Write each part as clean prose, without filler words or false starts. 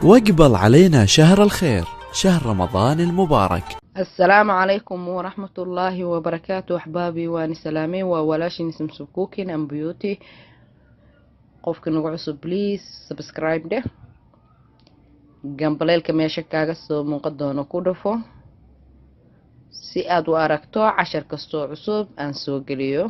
واقبل علينا شهر الخير، شهر رمضان المبارك. السلام عليكم ورحمة الله وبركاته أحبابي وأنا سلامي وولاشي نسم سكوكين أم بيوتي قفك نقعصو بليز سبسكرايب ده جنبليلك ميشا كاغسو منقدونو كودفو si aad u aragto cashar kastoo cusub aan soo geliyo.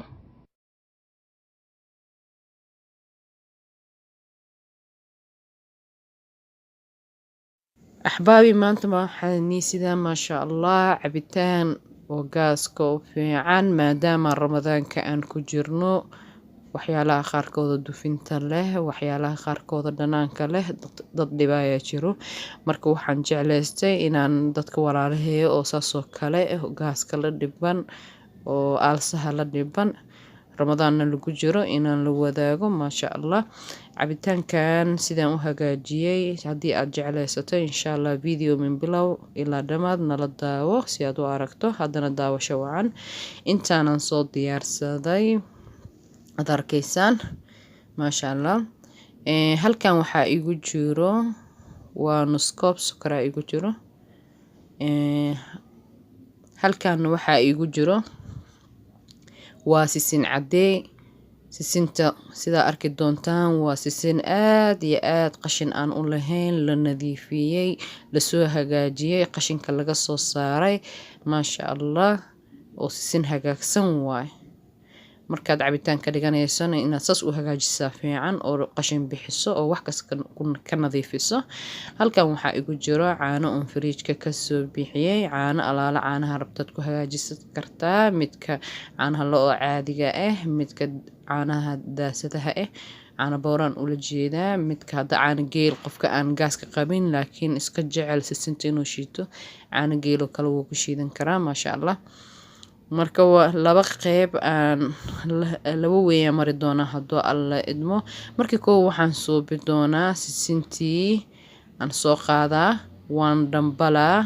أحبابي maanta waxaan sidaa maasha Allah cabitaan oo gaaska u fiican maadaama ramadaanka aan ku jirno waxyaalaha qaarkooda dufinta leh waxyaalaha qaarkooda dhanaanka leh dad dhibaya jiro marka waxaan jeclaystay inaan dadka walaalaheeyo oo saasoo kale gaaska la dhiban oo aalsaha la dhiban ramadaanna lagu jiro inaan la wadaago maasha Allah cabitaankan sidaan u hagaajiyay haddii aad jeclaysato insha Allah video min bilow ilaa dhamaad nala daawo si aad u aragto haddana daawasho wacan intaanan soo diyaarsaday ad arkaysaan maasha Allah halkan waxaa igu jiro waa nus koob sokor igu jiro halkan waxaa igu jiro waa sisin cadee sisinta sida arki doontaan waa sisin aad iyo aad qashin aan u lahayn la nadiifiyay la soo hagaajiyay qashinka laga soo saaray maasha Allah oo sisin hagaagsan waay markaad cabitaan ka dhiganayso inaad saas u hagaajisaa fiican oo qashin bixiso oo wax kasta ka nadiifiso halkan waxaa igu jiro caano on fridge-ka ka soo bixiyay caano alaala caanaha rabtad ku hagaajisan kartaa midka caanaha loo caadiga ah midka caanaha daasadaha ah caano booraan ula jeedaa midka hadda caano geel qofka aan gaaska qabin laakiin iska jecel sisinta inuu shiito caano geelo kale wuu ku shiidan karaa maasha Allah marka waa laba qeyb aan laba weeyaa mari doona hadduu alla idmo markii koow waxaan suubi doonaa sisintii aan soo qaadaa waan dhambalaa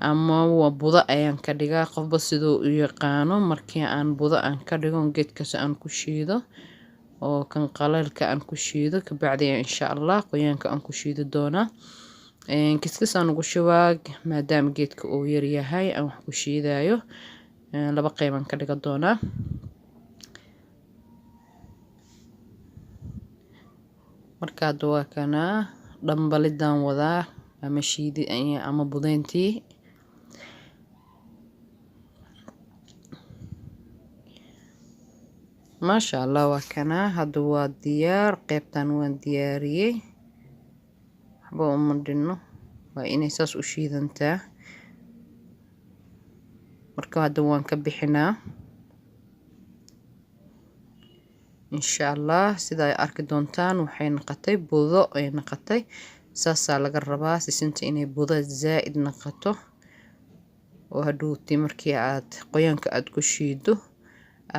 ama waa budo ayaan ka dhigaa qofba sidoo u yaqaano markii aan budo aan ka dhigo geedkaas aan ku shiido oo kan qaleelka aan ku shiido ka bacdi insha Allah qoyaanka aan ku shiido doonaa kiskisaan ugu shubaa maadaama geedka uu yar yahay aan wax ku shiidayo laba qeyban ka dhiga doonaa markaad waa kana dhambalidan wadaa ama shiidi ama budeyntii maasha Allah waa kana hadda waa diyaar qeybtan waan diyaariyay waxba uma dhinno waa inay saas u shiidantaa marka hadda waan ka bixinaa insha Allah sida ay arki doontaan waxay noqotay budo ay noqotay saasaa laga rabaa sisinta inay budo zaa'id noqoto oo hadhuuti markii aad qoyaanka aad ku shiido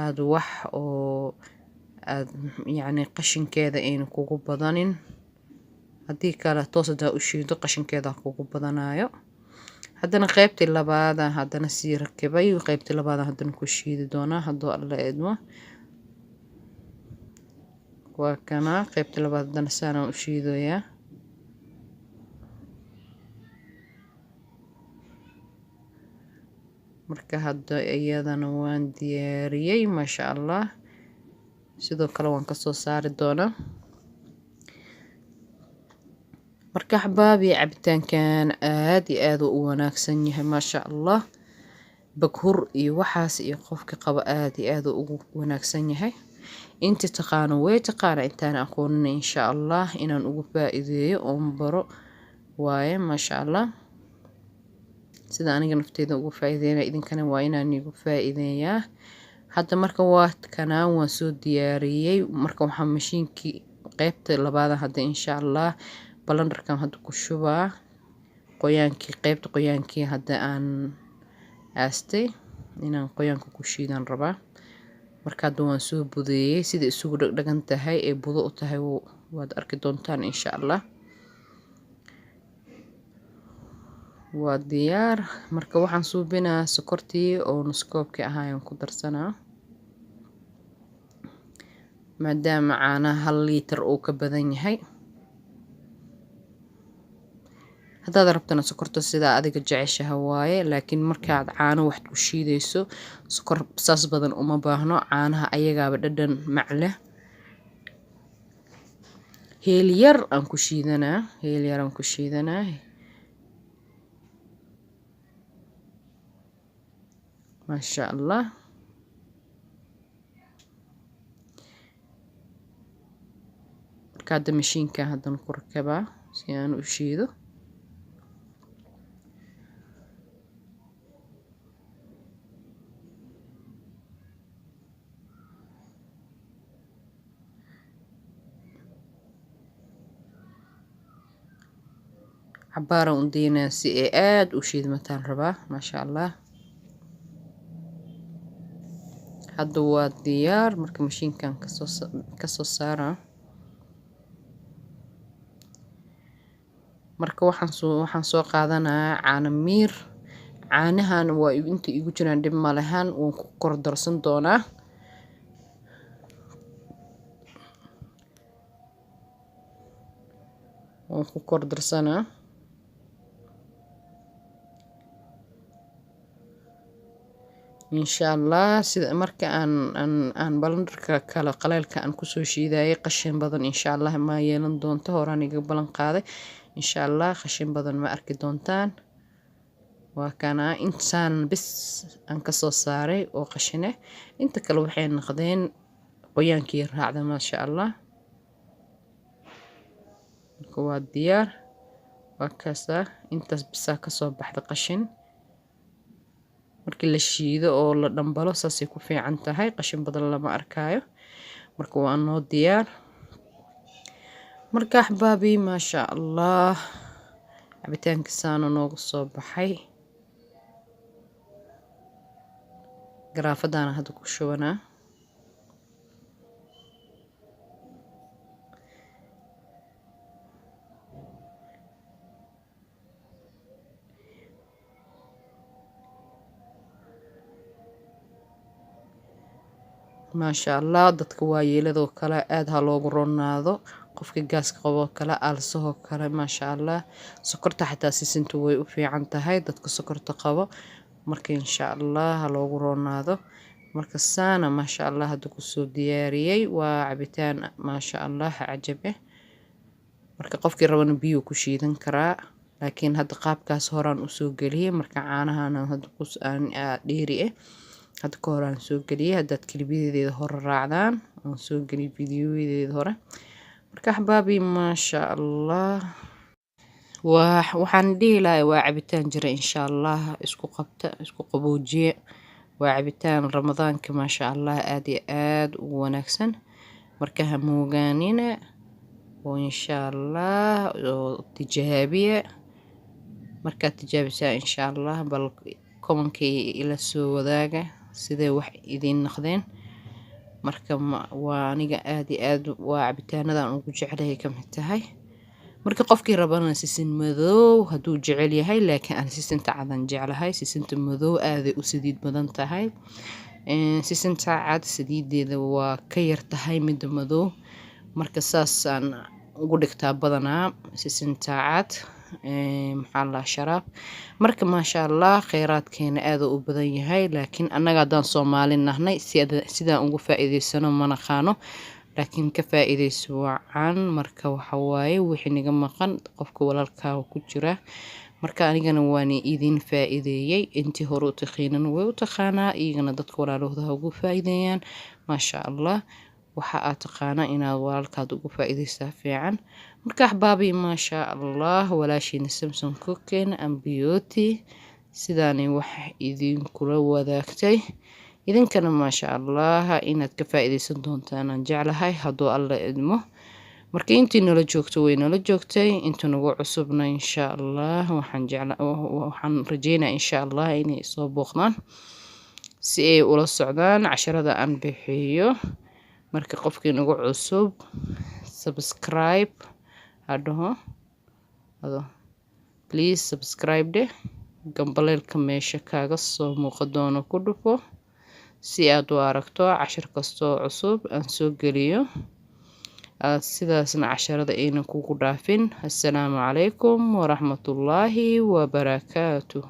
aad wax oo aad yacni qashinkeeda ayna kugu badanin haddii kale toos hadaa u shiido qashinkeeda kugu badanayo haddana qaybtii labaad haddana sii rakibay qaybtii labaad haddana ku shiidi doonaa hadduu alla idmo waa kana qaybtii labaad haddana saan u shiidoyaa marka hadda iyadana waan diyaariyay maasha Allah sidoo kale waan ka soo saari doonaa marka axbaabi cabitaankan aad iyo aad u wanaagsan yahay maasha Allah bakhur iyo waxaas iyo qofka qaba aad iyo aad ugu wanaagsan yahay inta taqaano way taqaana intaan aqoonin insha Allah inaan ugu faa'iideeyo oo baro waaye maasha Allah sida aniga nafteyda ugu faa'iideynaa idinkana waa inaan igu faa'iideeyaa hadda marka waa kana waan soo diyaariyay marka waxaan mashiinkii qaybta labaad hadda insha Allah balandarkan hadda ku shubaa qoyaankii qaybta qoyaankii hadda aan aastay inaan qoyaanka ku shiidan rabaa marka hadda waan soo budeeyay sida isugu dhagdhagan tahay ee budo u tahay waad arki doontaan insha Allah waa diyaar marka waxaan suubinaa sokortii oo nus koobkii ahaayeen ku darsanaa maadaama caanaha 1 litir uu ka badan yahay haddaad rabtana sokorta sidaa adiga jeceshaha waaye, laakiin markaad caano wax ku shiidayso sokor saas badan uma baahno, caanaha ayagaaba dhadhan mac leh. heel yar aan ku shiidanaa maasha allah. marka hadda mashiinka haddana ku rakabaa si aan u shiido. cabbaaran u daynaa si ay aad u shiidmataan rabaa. maasha allah, hadda waa diyaar. marka mashiinkan kasoo saaraa. marka waxaan soo qaadanaa caano miir. caanahan waa inta igu jiraan dhib ma lahan, waan ku kor darsan doonaa. waan ku kor darsanaa. insha allah sida marka aan balandarka kala qaleelka aan kusoo shiidayay qashin badan insha allah ma yeelan doonto. horaan iga balan qaaday insha allah qashin badan ma arki doontaan. waa kana intaan bis aan kasoo saaray oo qashine, inta kale waxay noqdeen qoyaankii raacda. maasha allah, marka waa diyaar. waa kaasa intaas bisaa kasoo baxda qashin. markii la shiido oo la dhambalo saasay ku fiican tahay, qashin badan lama arkaayo. marka waa noo diyaar. marka axbaabi maasha allah, cabitaanka saano noogu soo baxay. garaafadaana hadda ku shubanaa. maasha allah, dadka waayeeladoo kale aad ha loogu ronaado. qofka gaaska qaboo kale, aalsahoo kale, maasha allah. sokorta xataa sisintu way u fiican tahay dadka sokorta qabo. marka insha allah ha loogu ronaado. marka saana maasha allah hadda kusoo diyaariyey. waa cabitaan maasha allah cajabe. marka qofkii rabana biyo ku shiidan karaa, laakiin hadda qaabkaas horaan usoo geliyey. marka caanahana hadda dheeri hadda ka horaan soo geliyey. haddaad kelibiyadeeda hore raacdaan aan soo geliyey fiidiyowadeeda hore. marka axbaabi maasha allah, waxaan dhihi lahay waa cabitaan jira insha allah. isku qabta, isku qaboojiye. waa cabitaan ramadaanka maasha allah aad iyo aad u wanaagsan. marka ha moogaanina oo insha allah oo tijaabiye. markaad tijaabisaa insha allah bal komankii ila soo wadaaga sidee wax idiin noqdeen. marka waa aniga aad iyo aad waa cabitaanadan ugu jeclahay ka mid tahay. marka qofkii rabana sisin madow hadduu jecel yahay, laakiin aan sisinta cadan jeclahay. sisinta madow aaday u saliid badan tahay. sisinta cad saliideeda waa ka yar tahay midda madow. marka saasaan ugu dhigtaa badanaa sisinta cad. maxaa la sharaab. marka maasha allah kheyraadkeena aad u badan yahay, laakiin annaga haddaan Soomaali nahnay sidaan ugu faa'iideysano ma naqaano. laakiin ka faa'iideyso wacan. marka waxa waaye wixii naga maqan qofka walaalkaaga ku jira. marka anigana waan idin faa'iideeyay. intii hore u taqiinan way u taqaanaa, iyagana dadka walaalahooda ugu faa'iideeyaan. maasha allah, waxa aad taqaanaa inaad walaalkaad ugu faa'iideysaa fiican. marka axbaabi maasha allah, walaashiina Samsom Cooking and Beauty sidaani wax idinkula wadaagtay. idinkana maasha allah inaad ka faa'iideysan doontaan aan jeclahay hadduu alla idmo. marka intii nala joogto way nala joogtay, inta nagu cusubna insha allah waxaan rajeynaa insha allah inay soo booqdaan si ay ula socdaan casharada aan bixiyo. marka qofkii nagu cusub subscribe hadho please subscribe deh. gambaleelka meesha kaaga soo muuqan doono ku dhufo si aad u aragto cashar kastoo cusub aan soo geliyo. sidaasna casharada aynan kugu dhaafin. Assalaamu calaykum waraxmatullaahi wabarakaatuh.